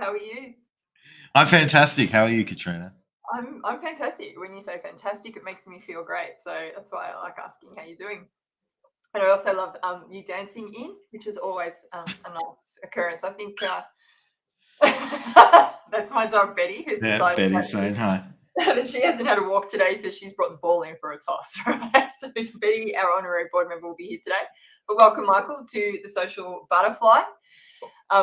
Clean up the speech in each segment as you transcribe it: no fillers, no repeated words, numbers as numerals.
How are you? I'm fantastic. How are you, Katrina? I'm fantastic. When you say fantastic, it makes me feel great. So that's why I like asking how you're doing. And I also love you dancing in, which is always a nice occurrence. I think that's my dog Betty, who's Yeah, decided Betty's saying hi. that she hasn't had a walk today, so she's brought the ball in for a toss. Right? So Betty, our honorary board member, will be here today. But welcome, Michael, to the Social Butterfly.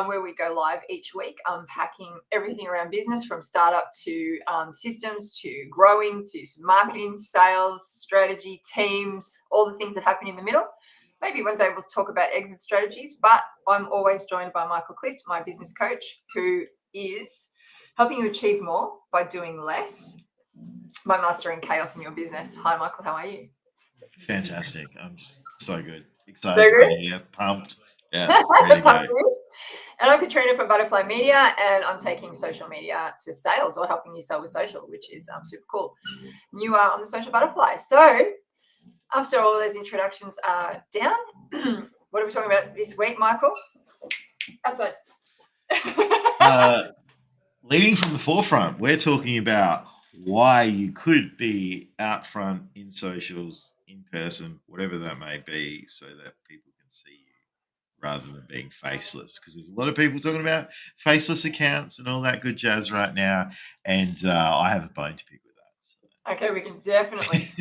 Where we go live each week, unpacking everything around business from startup to systems to growing to marketing, sales, strategy, teams, all the things that happen in the middle. Maybe one day we'll talk about exit strategies, but I'm always joined by Michael Clift, my business coach, who is helping you achieve more by doing less by mastering chaos in your business. Hi, Michael. How are you? Fantastic. I'm just so good. So Excited to good. be here. Pumped. Yeah, ready to go. And I'm Katrina from Butterfly Media, and I'm taking social media to sales or helping you sell with social, which is super cool. You are on the Social Butterfly. So after all those introductions are down, what are we talking about this week, Michael? Outside. Leading from the forefront, we're talking about why you could be out front in socials, in person, whatever that may be, so that people can see you rather than being faceless. Because there's a lot of people talking about faceless accounts and all that good jazz right now, and I have a bone to pick with that. So. Okay, we can definitely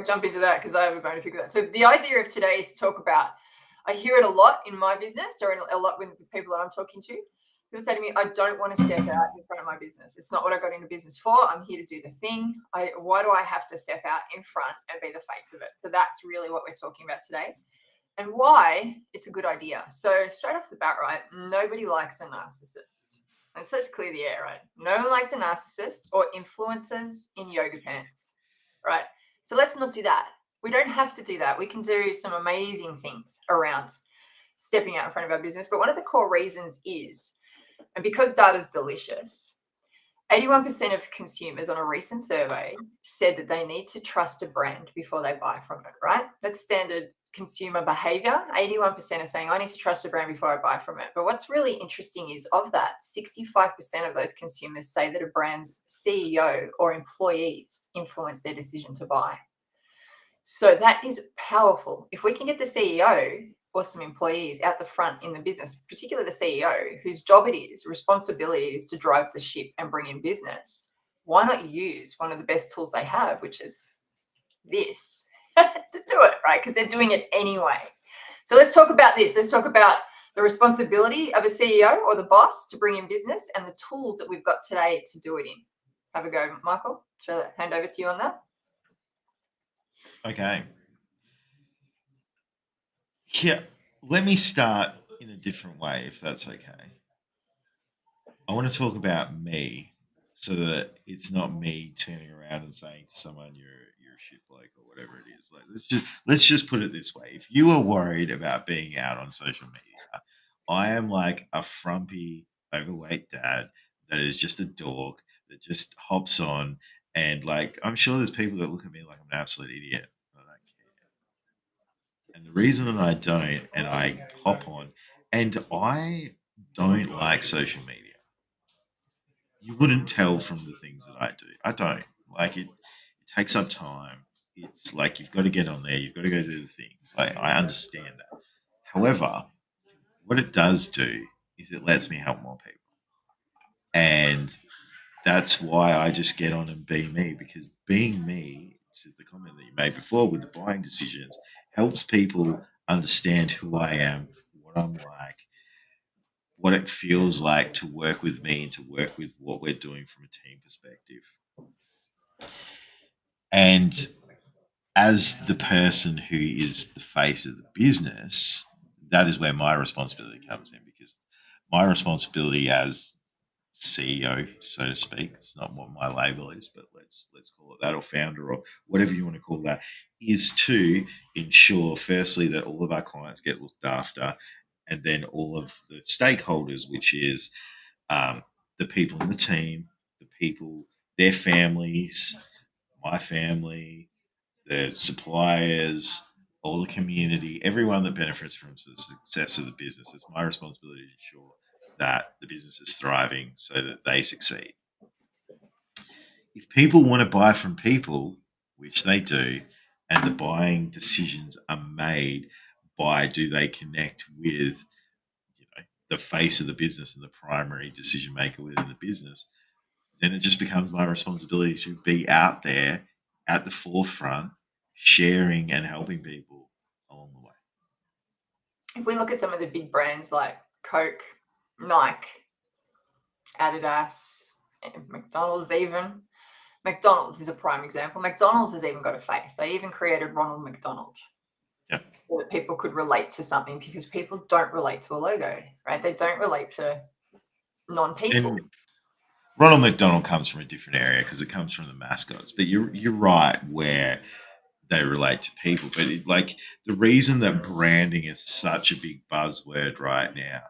jump into that because I have a bone to pick with that. So the idea of today is to talk about. I hear it a lot in my business, or a lot with the people that I'm talking to. People say to me, I don't want to step out in front of my business. It's not what I got into business for. I'm here to do the thing. Why do I have to step out in front and be the face of it? So that's really what we're talking about today and why it's a good idea. So straight off the bat, right, nobody likes a narcissist. Let's just clear the air, right? No one likes a narcissist or influencers in yoga pants, right? So let's not do that. We don't have to do that. We can do some amazing things around stepping out in front of our business. But one of the core reasons is, and because data is delicious, 81% of consumers on a recent survey said that they need to trust a brand before they buy from it, right? That's standard consumer behavior. 81% are saying, I need to trust a brand before I buy from it. But what's really interesting is of that, 65% of those consumers say that a brand's CEO or employees influence their decision to buy. So that is powerful. If we can get the CEO or some employees out the front in the business, particularly the CEO, whose job it is, responsibility is to drive the ship and bring in business, why not use one of the best tools they have, which is this, to do it, right? Because they're doing it anyway. So let's talk about this. Let's talk about the responsibility of a CEO or the boss to bring in business and the tools that we've got today to do it in. Have a go, Michael. Shall I hand over to you on that? Okay. Yeah, let me start in a different way, if that's okay. I want to talk about me so that it's not me turning around and saying to someone you're a shit bloke or whatever it is. Like let's just put it this way. If you are worried about being out on social media, I am like a frumpy, overweight dad that is just a dog that just hops on and like I'm sure there's people that look at me like I'm an absolute idiot. I don't care. And the reason that I don't and I hop on and I don't like social media. You wouldn't tell from the things that I do. I don't like it. It takes up time. It's like you've got to get on there. You've got to go do the things. I understand that. However, what it does do is it lets me help more people, and that's why I just get on and be me because being me, to the comment that you made before with the buying decisions, helps people understand who I am, what I'm like, what it feels like to work with me and to work with what we're doing from a team perspective. And as the person who is the face of the business, that is where my responsibility comes in because my responsibility as CEO, so to speak, it's not what my label is, but let's call it that, or founder, or whatever you want to call that, is to ensure firstly that all of our clients get looked after, and then all of the stakeholders, which is the people in the team, the people, their families, my family, the suppliers, all the community, everyone that benefits from the success of the business. It's my responsibility to ensure that the business is thriving so that they succeed. If people want to buy from people, which they do, and the buying decisions are made by do they connect with the face of the business and the primary decision maker within the business, then it just becomes my responsibility to be out there at the forefront, sharing and helping people along the way. If we look at some of the big brands like Coke, Nike, Adidas, and McDonald's even. McDonald's is a prime example. McDonald's has even got a face. They even created Ronald McDonald. Yep. So that people could relate to something, because people don't relate to a logo, right? They don't relate to non-people. And Ronald McDonald comes from a different area because it comes from the mascots. But you're right where they relate to people. But like the reason that branding is such a big buzzword right now,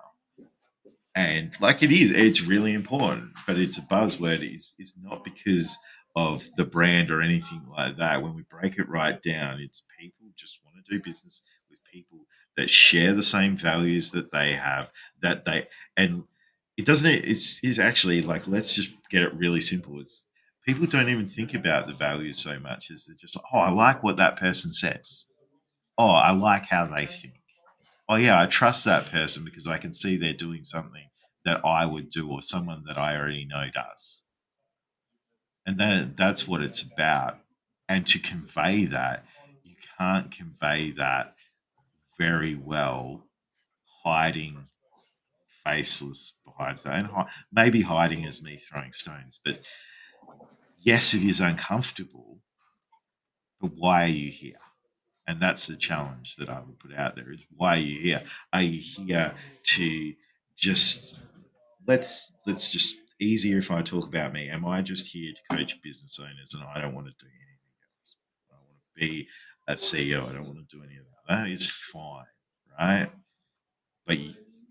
and like it's really important, but it's a buzzword, is not because of the brand or anything like that. When we break it right down, it's people just want to do business with people that share the same values that they have, and it doesn't, it's actually like, let's just get it really simple. It's people don't even think about the values so much as they're just, oh, I like what that person says. Oh, I like how they think. Oh yeah, I trust that person because I can see they're doing something that I would do, or someone that I already know does. And that's what it's about. And to convey that, you can't convey that very well hiding faceless behind that. And maybe hiding as me throwing stones. But yes, it is uncomfortable, but why are you here? And that's the challenge that I would put out there, is why are you here? Are you here to just let's just easier if I talk about me. Am I just here to coach business owners, and I don't want to do anything else? I want to be a CEO. I don't want to do any of that. That is fine, right? But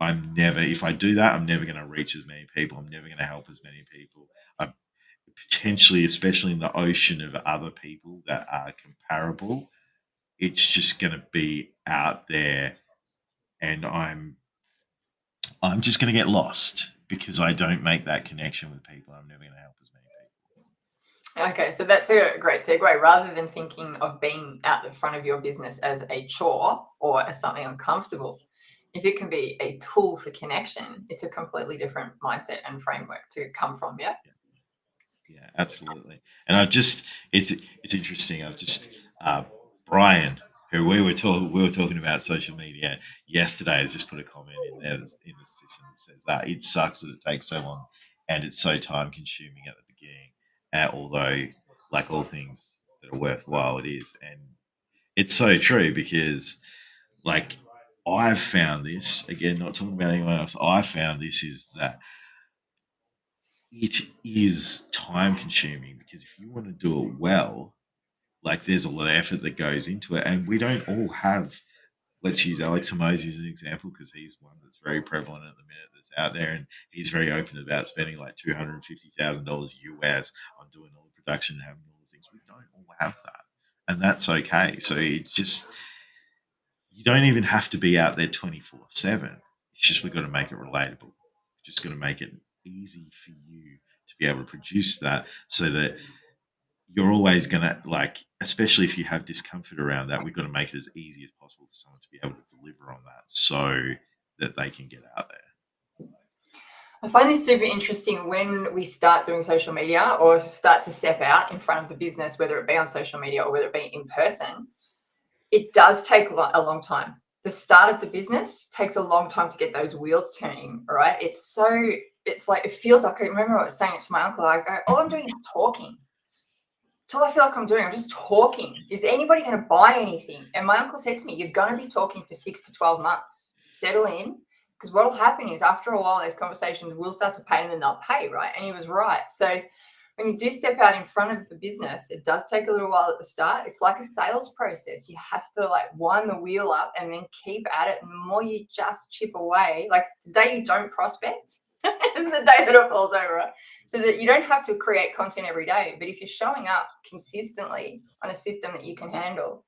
I'm never, if I do that, I'm never going to reach as many people. I'm never going to help as many people. I'm potentially, especially in the ocean of other people that are comparable, it's just going to be out there, and I'm just going to get lost because I don't make that connection with people. I'm never going to help as many people. Okay, so that's a great segue. Rather than thinking of being out the front of your business as a chore or as something uncomfortable, if it can be a tool for connection, it's a completely different mindset and framework to come from. Yeah. Yeah, absolutely. And it's interesting. I've just Brian, who we were talking about social media yesterday, has just put a comment in there in the system that says it sucks that it takes so long and it's so time consuming at the beginning. Although, like all things that are worthwhile, it is, and it's so true because, like, I've found this again, not talking about anyone else. I found this is that it is time consuming because if you want to do it well, like there's a lot of effort that goes into it, and we don't all have. Let's use 𝐿𝐼𝐶 as an example because he's one that's very prevalent at the minute that's out there, and he's very open about spending like $250,000 US on doing all the production and having all the things. We don't all have that, and that's okay. So it's just, you don't even have to be out there 24/7. It's just we've got to make it relatable. We've just got to make it easy for you to be able to produce that, so that you're always going to, like, especially if you have discomfort around that, we've got to make it as easy as possible for someone to be able to deliver on that so that they can get out there. I find this super interesting when we start doing social media or start to step out in front of the business, whether it be on social media or whether it be in person. It does take a long time. The start of the business takes a long time to get those wheels turning, right? It's like, it feels like, I remember I was saying it to my uncle, I go, all I'm doing is talking. It's all I feel like I'm doing. I'm just talking. Is anybody going to buy anything? And my uncle said to me, you're going to be talking for 6 to 12 months. Settle in, because what will happen is after a while, those conversations will start to pay and then they'll pay, right? And he was right. So when you do step out in front of the business, it does take a little while at the start. It's like a sales process. You have to like wind the wheel up and then keep at it. And the more you just chip away, like the day you don't prospect is the day that it falls over, right? So that you don't have to create content every day. But if you're showing up consistently on a system that you can handle,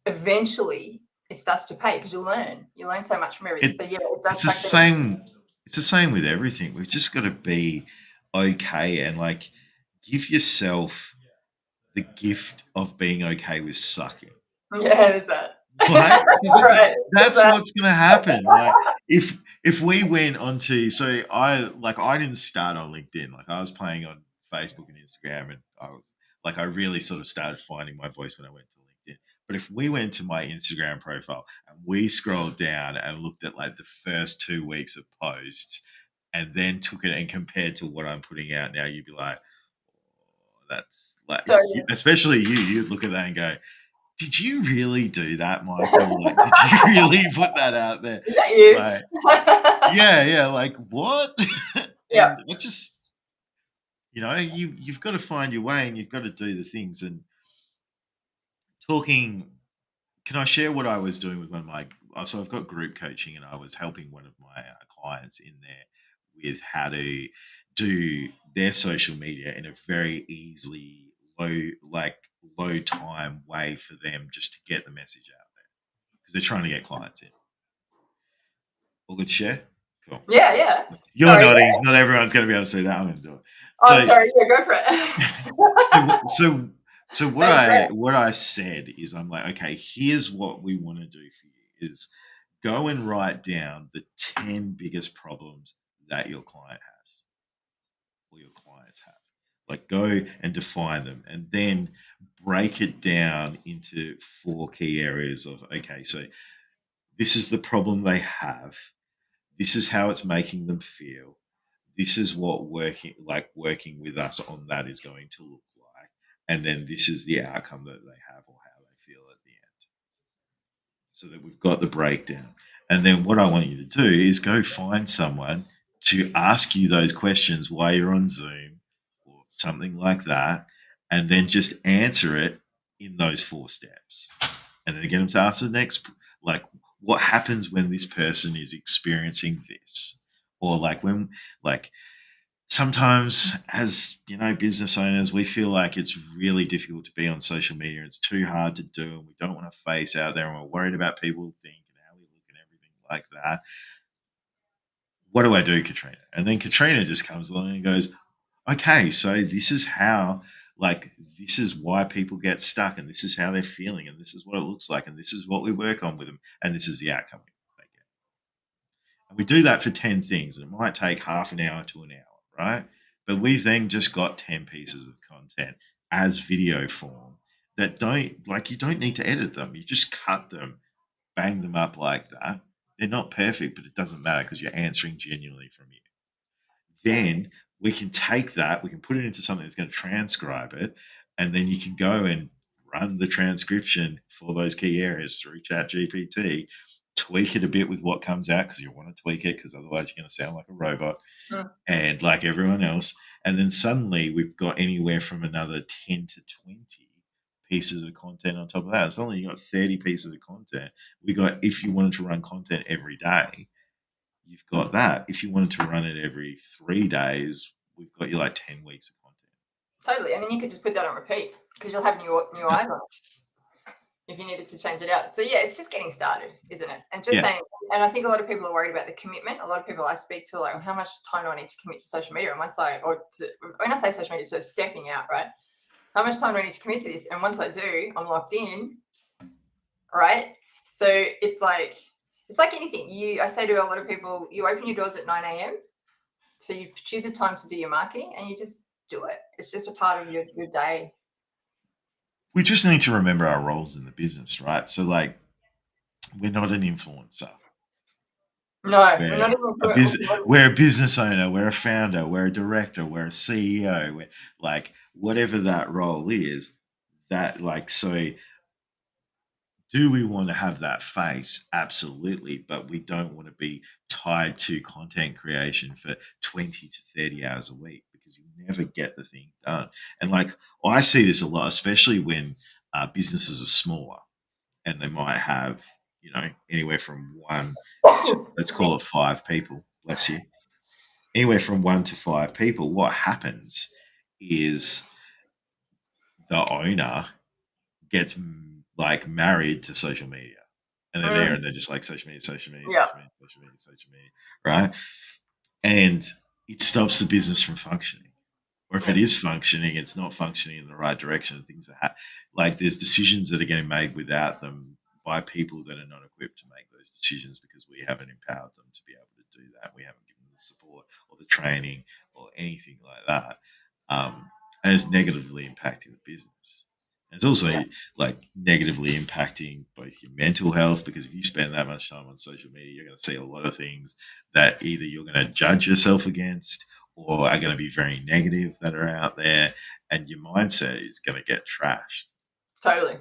eventually it starts to pay because you learn so much from everything. So yeah, it does. It's the same. it's the same with everything. We've just got to be okay and like give yourself the gift of being okay with sucking. Yeah, there's that. Right? Because Right. that's what's going to happen. Like if we went onto, so I didn't start on LinkedIn. Like I was playing on Facebook and Instagram, and I really sort of started finding my voice when I went to LinkedIn. But if we went to my Instagram profile and we scrolled down and looked at like the first 2 weeks of posts and then took it and compared to what I'm putting out now, you'd be like, oh, that's like, So especially you'd look at that and go, did you really do that, Michael? Like, did you really put that out there? is that you? Like, yeah, like what? Yeah. And I just, you've got to find your way and you've got to do the things. And talking, can I share what I was doing with one of my? So I've got group coaching, and I was helping one of my clients in there with how to do their social media in a very easily low time way for them just to get the message out there because they're trying to get clients in. All good to share? Cool. Yeah. You're Sorry, nodding. Not everyone's going to be able to see that. I'm going to do it. Oh, sorry. Yeah, go for it. So what I said is I'm like, okay, here's what we want to do for you is go and write down the 10 biggest problems that your client has or your clients have. Like go and define them and then break it down into 4 key areas of, okay, so this is the problem they have. This is how it's making them feel. This is what working with us on that is going to look like. And then this is the outcome that they have or how they feel at the end. So that we've got the breakdown. And then what I want you to do is go find someone to ask you those questions while you're on Zoom or something like that. And then just answer it in those 4 steps. And then get them to ask the next, like, what happens when this person is experiencing this? Or like when, like, sometimes as business owners, we feel like it's really difficult to be on social media. It's too hard to do, and we don't want to face out there, and we're worried about people thinking how we look and everything like that. What do I do, Katrina? And then Katrina just comes along and goes, okay, so this is how, like, this is why people get stuck, and this is how they're feeling, and this is what it looks like, and this is what we work on with them, and this is the outcome they get. And we do that for 10 things, and it might take half an hour to an hour, right? But we've then just got 10 pieces of content as video form that you don't need to edit them. You just cut them, bang them up like that. They're not perfect, but it doesn't matter because you're answering genuinely from you. Then we can take that, we can put it into something that's going to transcribe it, and then you can go and run the transcription for those key areas through ChatGPT, tweak it a bit with what comes out because you want to tweak it because otherwise you're going to sound like a robot and like everyone else. And then suddenly we've got anywhere from another 10 to 20 pieces of content on top of that. Suddenly you got 30 pieces of content. We got, if you wanted to run content every day, you've got that. If you wanted to run it every 3 days, we've got you like 10 weeks of content. Totally. And then you could just put that on repeat because you'll have new eyes on it if you needed to change it out. So yeah, it's just getting started, isn't it? And just saying, and I think a lot of people are worried about the commitment. A lot of people I speak to are like, how much time do I need to commit to social media? And once when I say social media, so stepping out, right? How much time do I need to commit to this? And once I do, I'm locked in, right? So it's like anything. I say to a lot of people, you open your doors at 9 a.m. So you choose a time to do your marketing and you just do it. It's just a part of your day. We just need to remember our roles in the business, right? So like, we're not an influencer. No, we're a business owner, we're a founder, we're a director, we're a CEO, we're like whatever that role is, that like, so do we want to have that face? Absolutely. But we don't want to be tied to content creation for 20 to 30 hours a week because you never get the thing done. And like, I see this a lot, especially when businesses are smaller and they might have, anywhere from 1 to, let's call it 5 people. Bless you. Anywhere from 1 to 5 people. What happens is the owner gets like married to social media, and they're there and they're just like social media, right? and it stops the business from functioning. Or if it Yeah. is functioning, it's not functioning in the right direction. Things are like there's decisions that are getting made without them by people that are not equipped to make those decisions because we haven't empowered them to be able to do that. We haven't given them the support or the training or anything like that. And it's negatively impacting the business. And it's also Yeah. like negatively impacting both your mental health, because if you spend that much time on social media, you're going to see a lot of things that either you're going to judge yourself against or are going to be very negative that are out there, and your mindset is going to get trashed. Totally.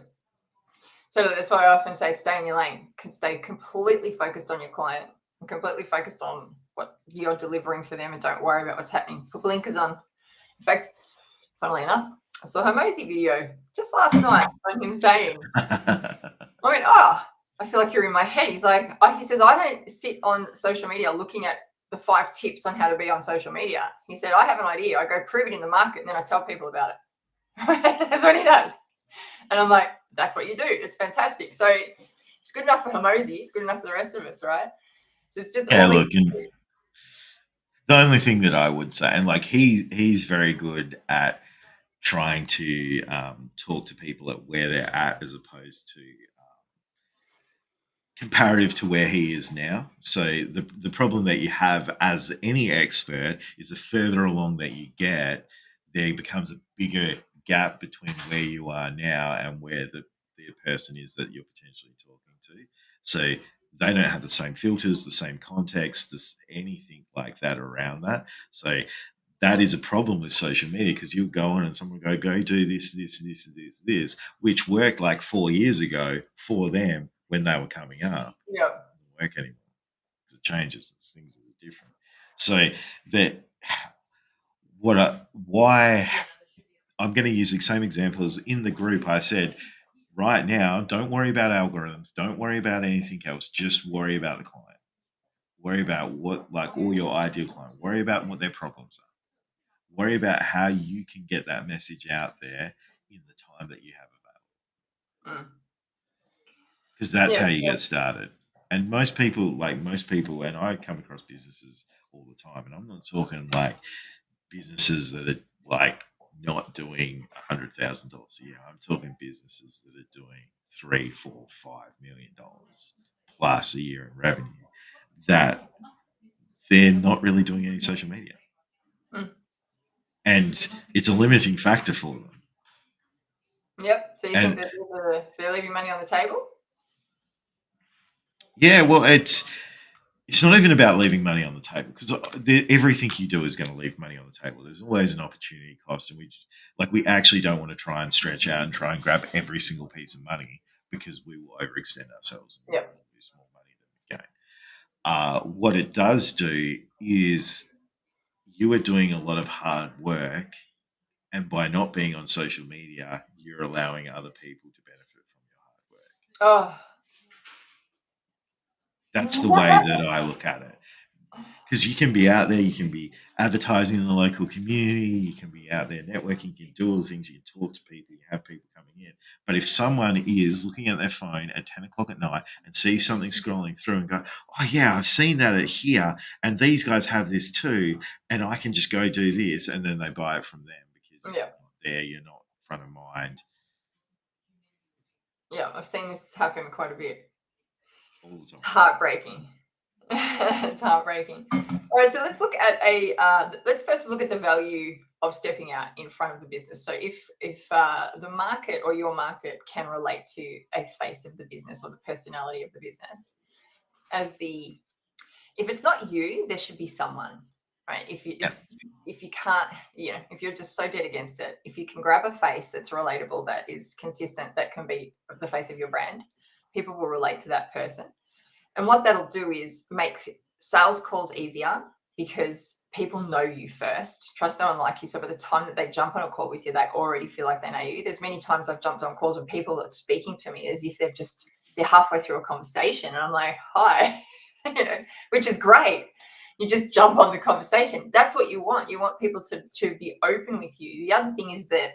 That's why I often say stay in your lane, stay completely focused on your client and completely focused on what you're delivering for them, and don't worry about what's happening. Put blinkers on. In fact, funnily enough, I saw 𝐿𝐲𝐻𝐼 video just last night on him saying, I went, oh, I feel like you're in my head. He's like, he says, I don't sit on social media looking at the 5 tips on how to be on social media. He said, I have an idea. I go prove it in the market and then I tell people about it. That's what he does. And I'm like, that's what you do. It's fantastic. So it's good enough for 𝐿𝐻𝐼. It's good enough for the rest of us, right? So it's just all Look, and the only thing that I would say, and like he's very good at trying to talk to people at where they're at as opposed to comparative to where he is now. So the problem that you have as any expert is the further along that you get, there becomes a bigger gap between where you are now and where the person is that you're potentially talking to. So they don't have the same filters, the same context, anything like that around that. So that is a problem with social media, because you'll go on and someone will go do this, which worked like 4 years ago for them when they were coming up. Yeah. It doesn't work anymore because it changes. It's things that are different. So why I'm going to use the same examples in the group. I said, right now, don't worry about algorithms. Don't worry about anything else. Just worry about the client. Worry about all your ideal client. Worry about what their problems are. Worry about how you can get that message out there in the time that you have available. Because that's how you get started. And most people, and I come across businesses all the time, and I'm not talking like businesses that are like not doing $100,000 a year. I'm talking businesses that are doing $3, $4, $5 million plus a year in revenue, that they're not really doing any social media. And it's a limiting factor for them. Yep. So you think that they're leaving money on the table? Yeah, well, it's not even about leaving money on the table, because everything you do is going to leave money on the table. There's always an opportunity cost, and we actually don't want to try and stretch out and try and grab every single piece of money, because we will overextend ourselves and lose more money than we gain. What it does do is you are doing a lot of hard work, and by not being on social media, you're allowing other people to benefit from your hard work. Oh. That's the way that I look at it. Because you can be out there, you can be advertising in the local community, you can be out there networking, you can do all the things, you can talk to people, you have people coming in. But if someone is looking at their phone at 10 o'clock at night and sees something scrolling through and go, oh yeah, I've seen that at here, and these guys have this too, and I can just go do this, and then they buy it from them because you're not there, you're not front of mind. Yeah, I've seen this happen quite a bit. All the time. It's heartbreaking. It's heartbreaking. All right, so let's look at let's first look at the value of stepping out in front of the business. So if the market or your market can relate to a face of the business or the personality of the business, if it's not you, there should be someone, right? If you can't, if you're just so dead against it, if you can grab a face that's relatable, that is consistent, that can be the face of your brand, people will relate to that person. And what that'll do is make sales calls easier, because people know you first. Trust no one like you. So by the time that they jump on a call with you, they already feel like they know you. There's many times I've jumped on calls with people that are speaking to me as if they're halfway through a conversation, and I'm like, hi, which is great. You just jump on the conversation. That's what you want. You want people to be open with you. The other thing is that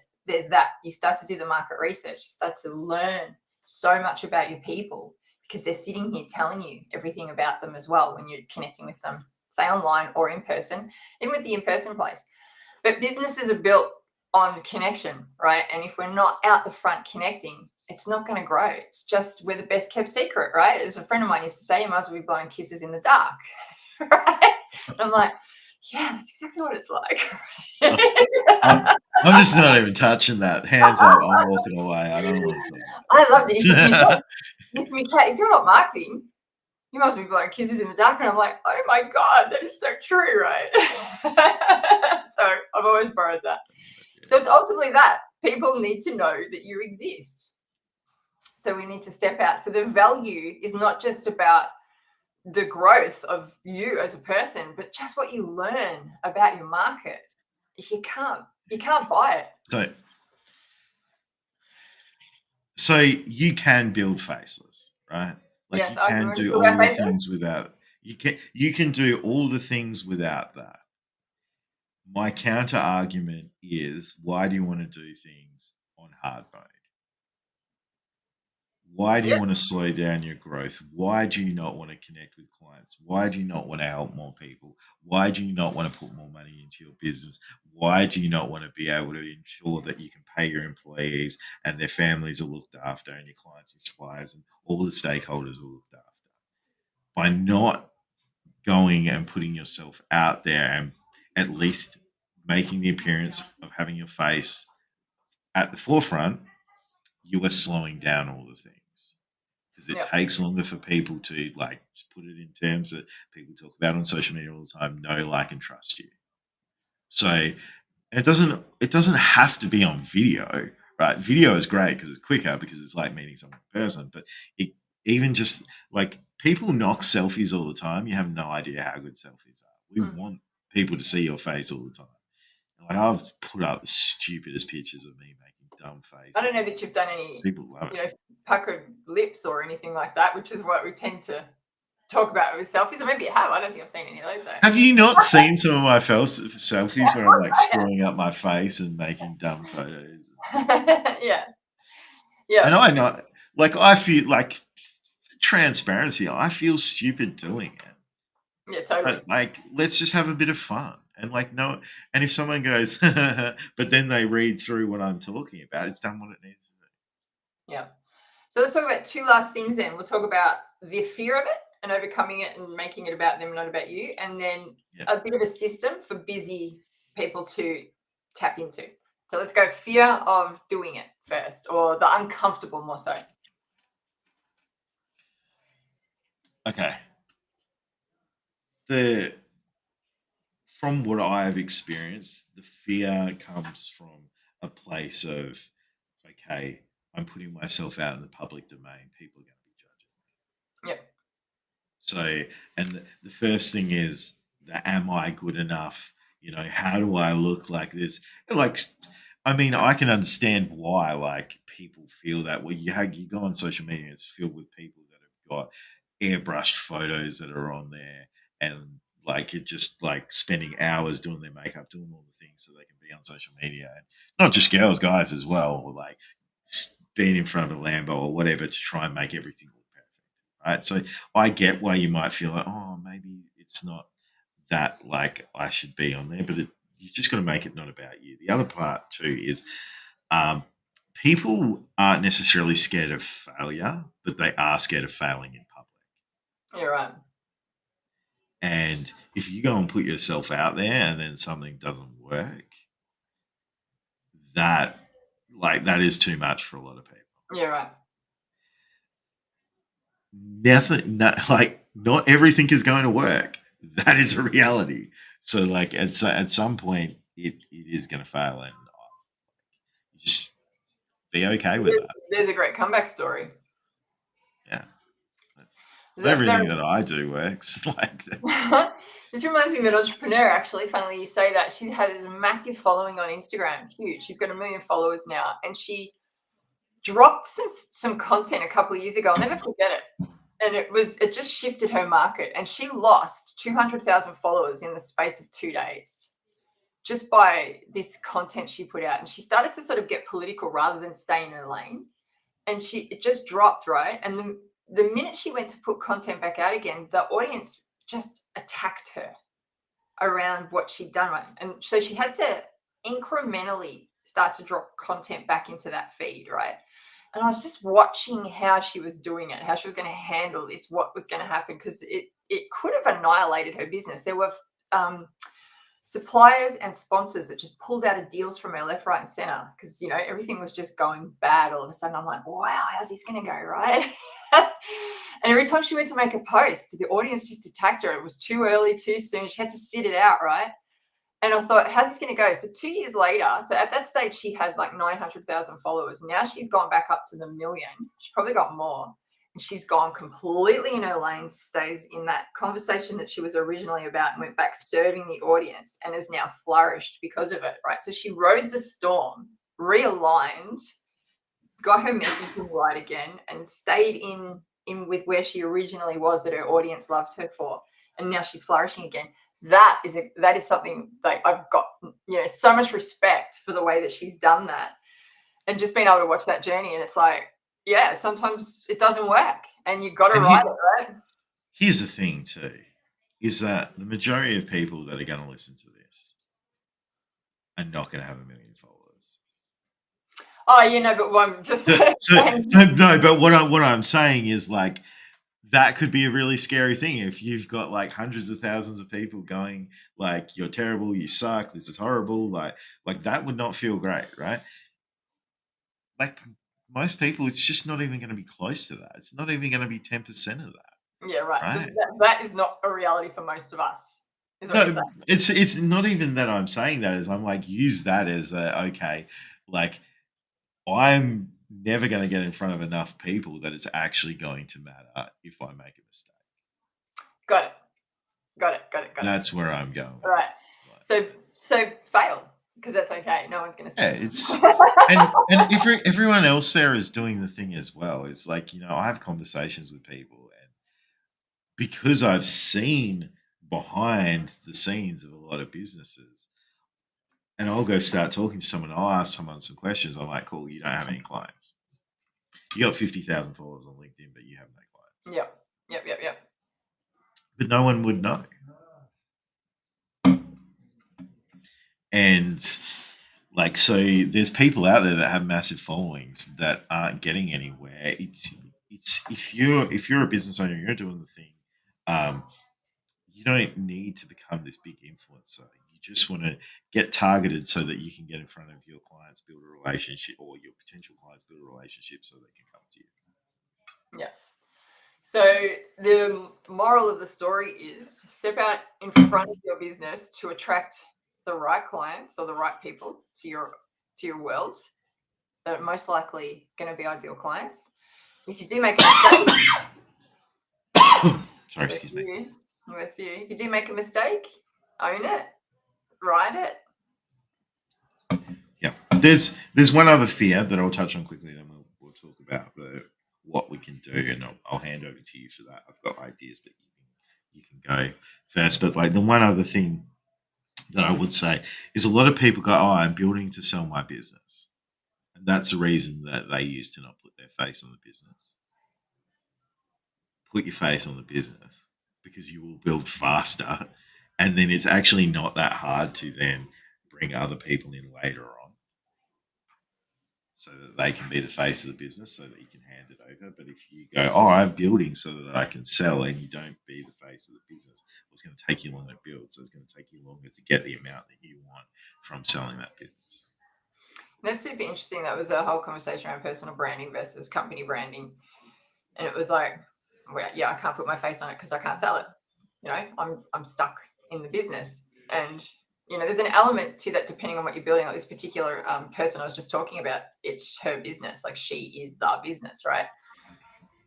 you start to do the market research, you start to learn so much about your people, because they're sitting here telling you everything about them as well when you're connecting with them say online or in person, even with the in-person place. But businesses are built on connection, right? And if we're not out the front connecting, it's not going to grow. It's just, we're the best kept secret, right? As a friend of mine used to say, you might as well be blowing kisses in the dark, right? And I'm like, yeah, that's exactly what it's like. I'm just not even touching that. Hands up, I'm walking away. I don't want to talk I about loved it. He said, to me, Kat, if you're not marketing, you must be blowing kisses in the dark. And I'm like, oh my God, that is so true, right? So I've always borrowed that. So it's ultimately that. People need to know that you exist. So we need to step out. So the value is not just about the growth of you as a person, but just what you learn about your market. If you can't buy it. So you can build faceless, right? Like Yes, you I can can do talk all about the faceless. things without you can do all the things without that. My counter argument is, why do you want to do things on hard mode? Why do you Yeah. want to slow down your growth? Why do you not want to connect with clients? Why do you not want to help more people? Why do you not want to put more money into your business? Why do you not want to be able to ensure that you can pay your employees and their families are looked after and your clients and suppliers and all the stakeholders are looked after? By not going and putting yourself out there and at least making the appearance of having your face at the forefront, you are slowing down all the things. Because it takes longer for people to, like, just put it in terms that people talk about on social media all the time, know, like, and trust you. So it doesn't have to be on video, right? Video is great because it's quicker, because it's like meeting someone in person. But it even just like, people knock selfies all the time. You have no idea how good selfies are. We want people to see your face all the time. Like, I've put up the stupidest pictures of me making dumb faces. I don't know that you've done any, People love it. puckered lips or anything like that, which is what we tend to talk about with selfies. Or maybe you have. I don't think I've seen any of those though. Have you not seen some of my selfies where I'm like screwing up my face and making dumb photos? Yeah. Yeah. And I know, like, I feel like transparency. I feel stupid doing it. Yeah, totally. But like, let's just have a bit of fun. And like, no, and if someone goes, but then they read through what I'm talking about, it's done what it needs to do. Yeah. So let's talk about two last things then. We'll talk about the fear of it and overcoming it and making it about them, not about you. And then a bit of a system for busy people to tap into. So let's go fear of doing it first, or the uncomfortable more so. Okay. From what I have experienced, the fear comes from a place of, okay, I'm putting myself out in the public domain. People are going to be judging me. Yep. So, and the first thing is, that am I good enough? How do I look like this? Like, I mean, I can understand why, like, people feel that way. You go on social media, it's filled with people that have got airbrushed photos that are on there, and like, it just like spending hours doing their makeup, doing all the things so they can be on social media, and not just girls, guys as well, or like being in front of a Lambo or whatever to try and make everything look perfect, right? So I get why you might feel like, oh, maybe it's not that, like, I should be on there, but you just got to make it not about you. The other part too is, people aren't necessarily scared of failure, but they are scared of failing in public. You're right. And if you go and put yourself out there and then something doesn't work, that is too much for a lot of people. You're right. Not everything is going to work. That is a reality. So like, at some point it is going to fail, and just be okay with that. There's a great comeback story. Yeah. Everything that I do works like that. This reminds me of an entrepreneur, actually. Funnily you say that. She has a massive following on Instagram. Huge. She's got 1 million followers now. And she dropped some content a couple of years ago. I'll never forget it. And it just shifted her market. And she lost 200,000 followers in the space of 2 days just by this content she put out. And she started to sort of get political rather than stay in her lane. And it just dropped, right? And the minute she went to put content back out again, the audience just attacked her. around what she'd done, right? And so she had to incrementally start to drop content back into that feed, right? And I was just watching how she was doing it, how she was going to handle this, what was going to happen, because it could have annihilated her business. There were suppliers and sponsors that just pulled out of deals from her left, right, and center because, you know, everything was just going bad all of a sudden. I'm like, wow, how's this going to go, right? And every time she went to make a post, the audience just attacked her. It was too early, too soon. She had to sit it out, right? And I thought, how's this going to go? So 2 years later, so at that stage, she had like 900,000 followers. Now she's gone back up to the million. She probably got more. And she's gone completely in her lane, stays in that conversation that she was originally about and went back serving the audience and has now flourished because of it, right? So she rode the storm, realigned, got her messaging right again, and stayed in with where she originally was that her audience loved her for. And now she's flourishing again. That is something that I've got, you know, so much respect for the way that she's done that and just being able to watch that journey. And it's like, yeah, sometimes it doesn't work and you've got to ride it, right? Here's the thing too, is that the majority of people that are going to listen to this are not going to have 1 million followers. Oh, you know, but I'm just no, but what I'm saying is, like, that could be a really scary thing if you've got like hundreds of thousands of people going like, you're terrible, you suck, this is horrible, like that would not feel great, right? Like most people, it's just not even going to be close to that. It's not even going to be 10% of that. Yeah, right. Right? So that is not a reality for most of us. No, it's not even that I'm saying that, as I'm like, use that as okay, like I'm never going to get in front of enough people that it's actually going to matter if I make a mistake. Got it. That's where I'm going. All right. So fail, because that's okay. No one's going to say. Yeah, it's and if everyone else there is doing the thing as well, it's like, you know, I have conversations with people, and because I've seen behind the scenes of a lot of businesses, and I'll go start talking to someone, I'll ask someone some questions. I'm like, cool, you don't have any clients. You got 50,000 followers on LinkedIn, but you have no clients. Yep. But no one would know. And like, so there's people out there that have massive followings that aren't getting anywhere. It's if you're a business owner, you're doing the thing. You don't need to become this big influencer. You just want to get targeted so that you can get in front of your clients, build a relationship, or your potential clients build a relationship so they can come to you. Yeah. So the moral of the story is step out in front of your business to attract the right clients or the right people to your world that are most likely going to be ideal clients. If you do make a mistake, sorry, excuse me. If you do make a mistake, own it, ride it. Yeah, there's one other fear that I'll touch on quickly, then we'll talk about what we can do, and I'll hand over to you for that. I've got ideas, but you can go first. But like the one other thing that I would say is a lot of people go, oh, I'm building to sell my business. And that's the reason that they used to not put their face on the business. Put your face on the business because you will build faster. And then it's actually not that hard to then bring other people in later on so that they can be the face of the business so that you can hand it over. But if you go, oh, I'm building so that I can sell, and you don't be the face of the business, well, it's going to take you longer to build. So it's going to take you longer to get the amount that you want from selling that business. That's super interesting. That was a whole conversation around personal branding versus company branding. And it was like, well, yeah, I can't put my face on it because I can't sell it. You know, I'm stuck in the business. And, you know, there's an element to that depending on what you're building. Like this particular person I was just talking about, it's her business. Like she is the business, right?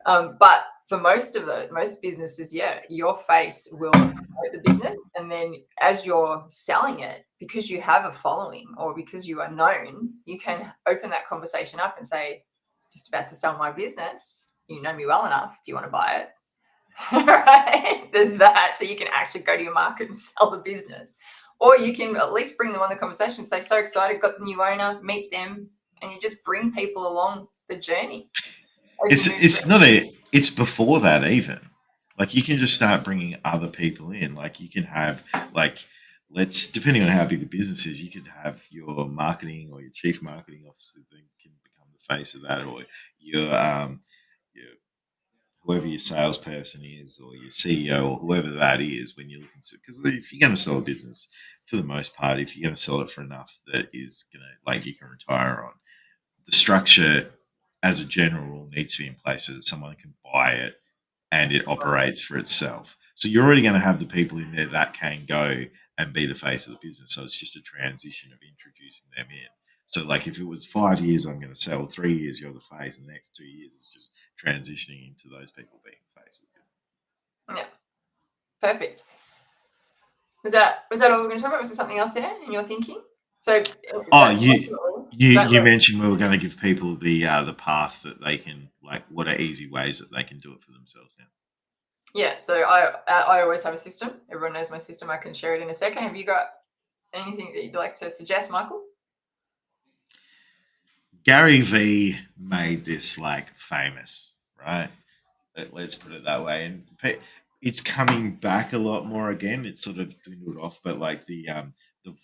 But for most businesses, yeah, your face will promote the business. And then as you're selling it, because you have a following or because you are known, you can open that conversation up and say, just about to sell my business. You know me well enough. Do you want to buy it? Right? There's that. So you can actually go to your market and sell the business. Or you can at least bring them on the conversation, say, so excited, got the new owner, meet them, and you just bring people along the journey. It's before that even. Like you can just start bringing other people in. Like you can have like depending on how big the business is, you could have your marketing or your chief marketing officer that can become the face of that, or your whoever your salesperson is, or your CEO, or whoever that is, when you're looking to, because if you're going to sell a business, for the most part, if you're going to sell it for enough that is going to, like, you can retire on, the structure as a general rule needs to be in place so that someone can buy it and it operates for itself. So you're already going to have the people in there that can go and be the face of the business. So it's just a transition of introducing them in. So, like, if it was 5 years, I'm going to sell, 3 years, you're the face, and the next 2 years is just transitioning into those people being the face of the business. Yeah, perfect. Was that all we're going to talk about? Was there something else there in your thinking? So, you mentioned we were going to give people the path that they can, like, what are easy ways that they can do it for themselves now. Yeah, so I always have a system. Everyone knows my system. I can share it in a second. Have you got anything that you'd like to suggest, Michael? Gary V made this, like, famous, right? Let's put it that way. And it's coming back a lot more again. It's sort of dwindled off, but like the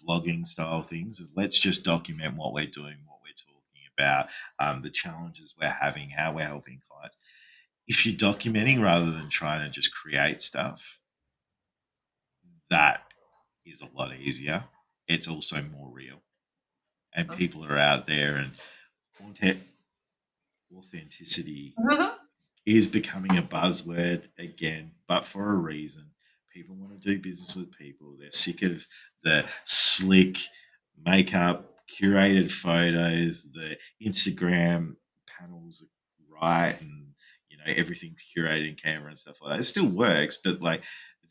vlogging style things of, let's just document what we're doing, what we're talking about, the challenges we're having, how we're helping clients. If you're documenting rather than trying to just create stuff, that is a lot easier. It's also more real, and people are out there, and authenticity is becoming a buzzword again, but for a reason. People want to do business with people. They're sick of the slick makeup, curated photos, the Instagram panels are right, and everything's curated in camera and stuff like that. It still works, but like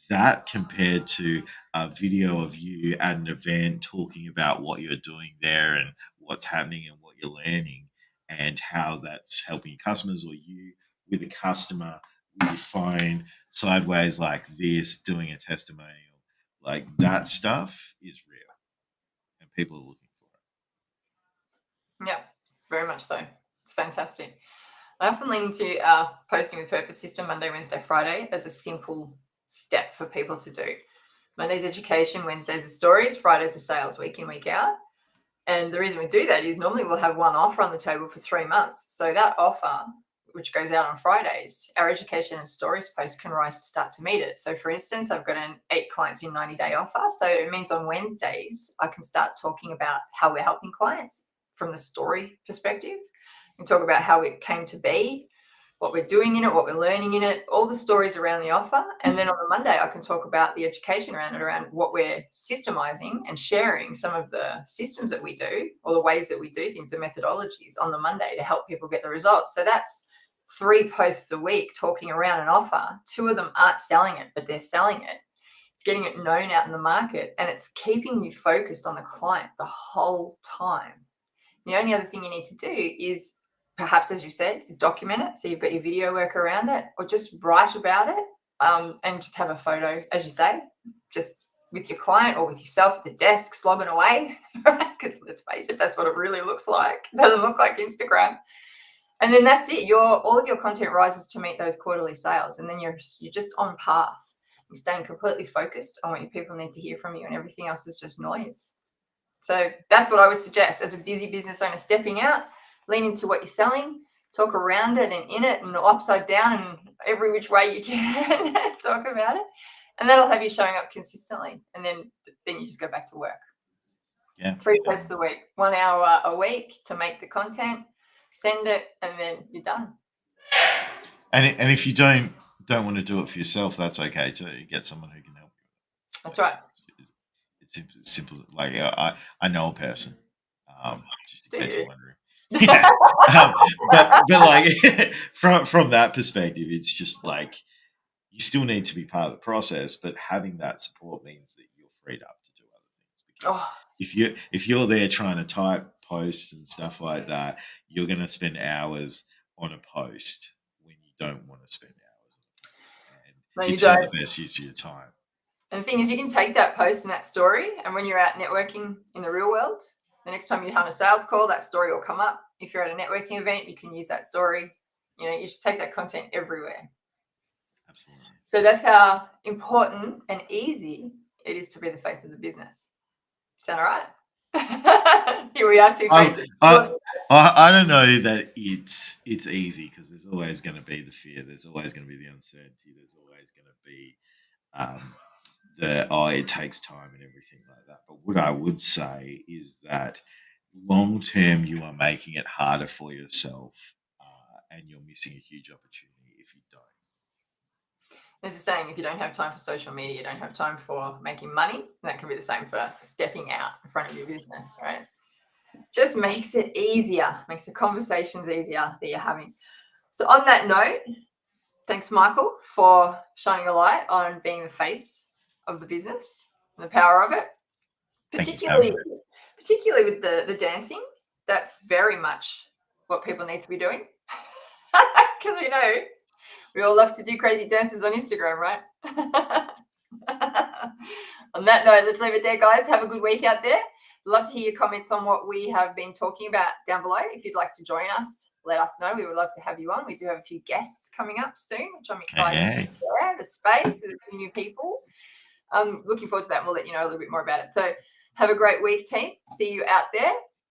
that compared to a video of you at an event talking about what you're doing there and what's happening and what you're learning and how that's helping your customers, or you with a customer with your phone sideways like this doing a testimonial, like that stuff is real and people are looking for it. Yeah, very much so. It's fantastic. I often lean into posting with purpose system Monday, Wednesday, Friday as a simple step for people to do. Monday's education, Wednesdays are stories, Fridays are sales, week in, week out. And the reason we do that is normally we'll have one offer on the table for 3 months. So that offer, which goes out on Fridays, our education and stories post can start to meet it. So for instance, I've got an 8 clients in 90-day offer. So it means on Wednesdays, I can start talking about how we're helping clients from the story perspective and talk about how it came to be, what we're doing in it, what we're learning in it, all the stories around the offer. And then on the Monday, I can talk about the education around it, around what we're systemizing and sharing some of the systems that we do or the ways that we do things, the methodologies on the Monday to help people get the results. So that's 3 posts a week talking around an offer. 2 of them aren't selling it, but they're selling it. It's getting it known out in the market, and it's keeping you focused on the client the whole time. The only other thing you need to do is, perhaps, as you said, document it. So you've got your video work around it, or just write about it and just have a photo, as you say, just with your client or with yourself at the desk slogging away, because let's face it, that's what it really looks like. It doesn't look like Instagram. And then that's it. All of your content rises to meet those quarterly sales, and then you're just on path. You're staying completely focused on what your people need to hear from you, and everything else is just noise. So that's what I would suggest as a busy business owner stepping out. Lean into what you're selling, talk around it and in it and upside down and every which way you can talk about it. And that'll have you showing up consistently. And then you just go back to work. Yeah. 3 posts a week, 1 hour a week to make the content, send it, and then you're done. And if you don't want to do it for yourself, that's okay too. Get someone who can help you. That's right. It's simple. Like I know a person, just in case you're wondering. But like from that perspective, it's just like you still need to be part of the process, but having that support means that you're freed up to do other things. Because if you're there trying to type posts and stuff like that, you're going to spend hours on a post when you don't want to spend hours on a post, and it's not the best use of your time. And the thing is, you can take that post and that story, and when you're out networking in the real world, the next time you have a sales call, that story will come up. If you're at a networking event, you can use that story. You just take that content everywhere. Absolutely. So that's how important and easy it is to be the face of the business. Sound all right? Here we are, two faces. I don't know that it's easy, because there's always going to be the fear. There's always going to be the uncertainty. There's always going to be it takes time and everything like that. But what I would say is that long term, you are making it harder for yourself, and you're missing a huge opportunity if you don't. There's a saying, if you don't have time for social media, you don't have time for making money. And that can be the same for stepping out in front of your business, right? Just makes it easier, makes the conversations easier that you're having. So on that note, thanks, Michael, for shining a light on being the face of the business and the power of it. Particularly with the dancing. That's very much what people need to be doing. Because we know we all love to do crazy dances on Instagram, right? On that note, let's leave it there, guys. Have a good week out there. Love to hear your comments on what we have been talking about down below. If you'd like to join us, let us know. We would love to have you on. We do have a few guests coming up soon, which I'm excited to share the space with a few new people. I'm looking forward to that, and we'll let you know a little bit more about it. So have a great week, team. See you out there.